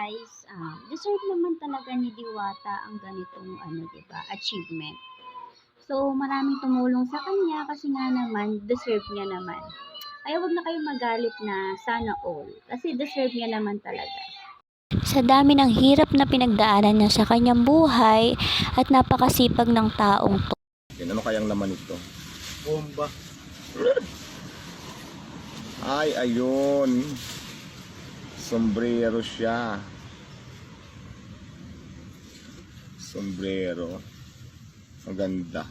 guys, deserve naman talaga ni Diwata ang ganitong achievement. So, maraming tumulong sa kanya kasi nga naman, deserve niya naman. Kaya wag na kayong magalit na sana all. Kasi deserve niya naman talaga. Sa dami ng hirap na pinagdaanan niya sa kanyang buhay at napakasipag ng taong to. Ano kayang laman ito? Bomba. Ay, ayun. Sombrero siya. Sombrero. Maganda.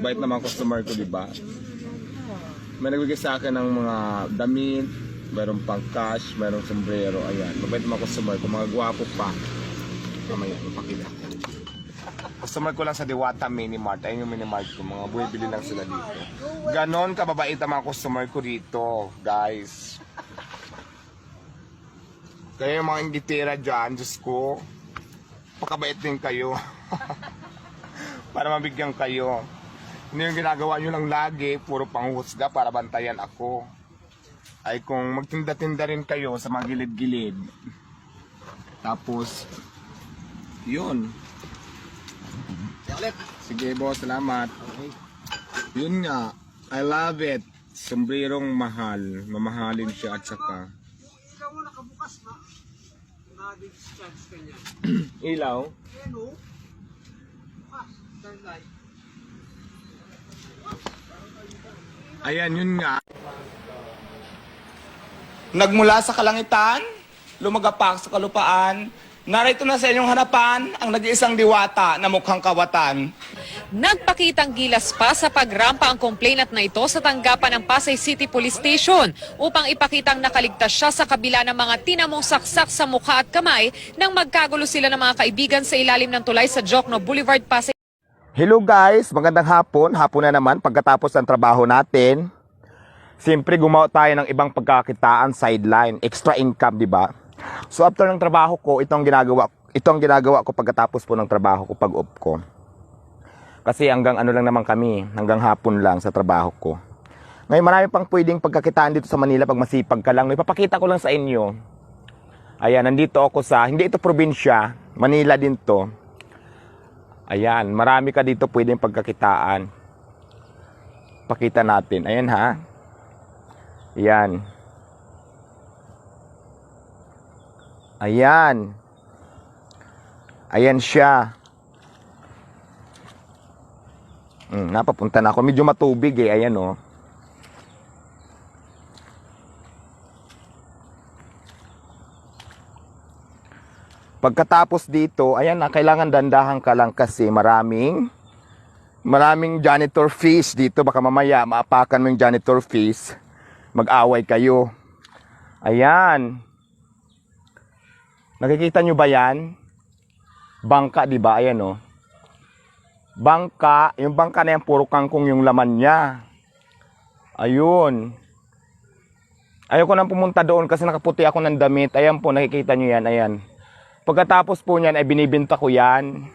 Bait naman customer ko, diba? May nagbigay sa akin ng mga damit, mayroong pang cash, mayroong sombrero. Ayan, mabait naman customer ko. Mga gwapo pa. Mamaya, mapakita. Customer ko lang sa Diwata Mini Mart. Ayun yung Mini Mart ko. Mga buwibili lang sila dito. Ganon kababait ang mga customer ko dito, guys. Kaya yung mga inditira dyan, Diyos ko, pakabait din kayo. Para mabigyan kayo. Hindi yung ginagawa nyo lang lagi, puro panghusga para bantayan ako. Ay kung magtinda-tinda rin kayo sa mga gilid-gilid. Tapos, yun. Sige boss, salamat. Yun nga, I love it. Sombrerong mahal. Mamahalin siya at saka. Ikaw mo nakabukas na. Na-discharge ka niya. Ilaw? Ano? Turn light. Ayan, yun nga. Nagmula sa kalangitan, lumagapak sa kalupaan, narito na sa inyong harapan ang nag-iisang diwata na mukhang kawatan. Nagpakitang gilas pa sa pagrampa ang complainant na ito sa tanggapan ng Pasay City Police Station upang ipakitang nakaligtas siya sa kabila ng mga tinamong saksak sa mukha at kamay nang magkagulo sila ng mga kaibigan sa ilalim ng tulay sa Jokno Boulevard, Pasay. Hello guys, magandang hapon. Hapon na naman pagkatapos ng trabaho natin. Siyempre gumawa tayo ng ibang pagkakitaan, sideline, extra income, di ba? So after ng trabaho ko, ito ang ginagawa ko pagkatapos po ng trabaho ko pag off ko. Kasi hanggang ano lang naman kami, hanggang hapon lang sa trabaho ko. Ngayon marami pang pwedeng pagkakitaan dito sa Manila pag masipag ka lang. Ipapakita ko lang sa inyo. Ayan, nandito ako hindi ito probinsya, Manila din to. Ayan, marami ka dito pwedeng pagkakitaan. Pakita natin, ayan ha. Ayan. Ayan. Ayan siya. Napapunta na ako. Medyo matubig eh. Ayan oh. Pagkatapos dito, ayan na, kailangan dandahan ka lang kasi maraming janitor fees dito. Baka mamaya maapakan mo yung janitor fees. Mag-away kayo. Ayan. Nakikita nyo ba yan? Bangka, di ba? Ayan, oh. Bangka. Yung bangka na yan, puro kangkong yung laman niya. Ayun. Ayoko nang pumunta doon kasi nakaputi ako ng damit. Ayan po, nakikita nyo yan. Ayan. Pagkatapos po niyan, ay binibenta ko yan.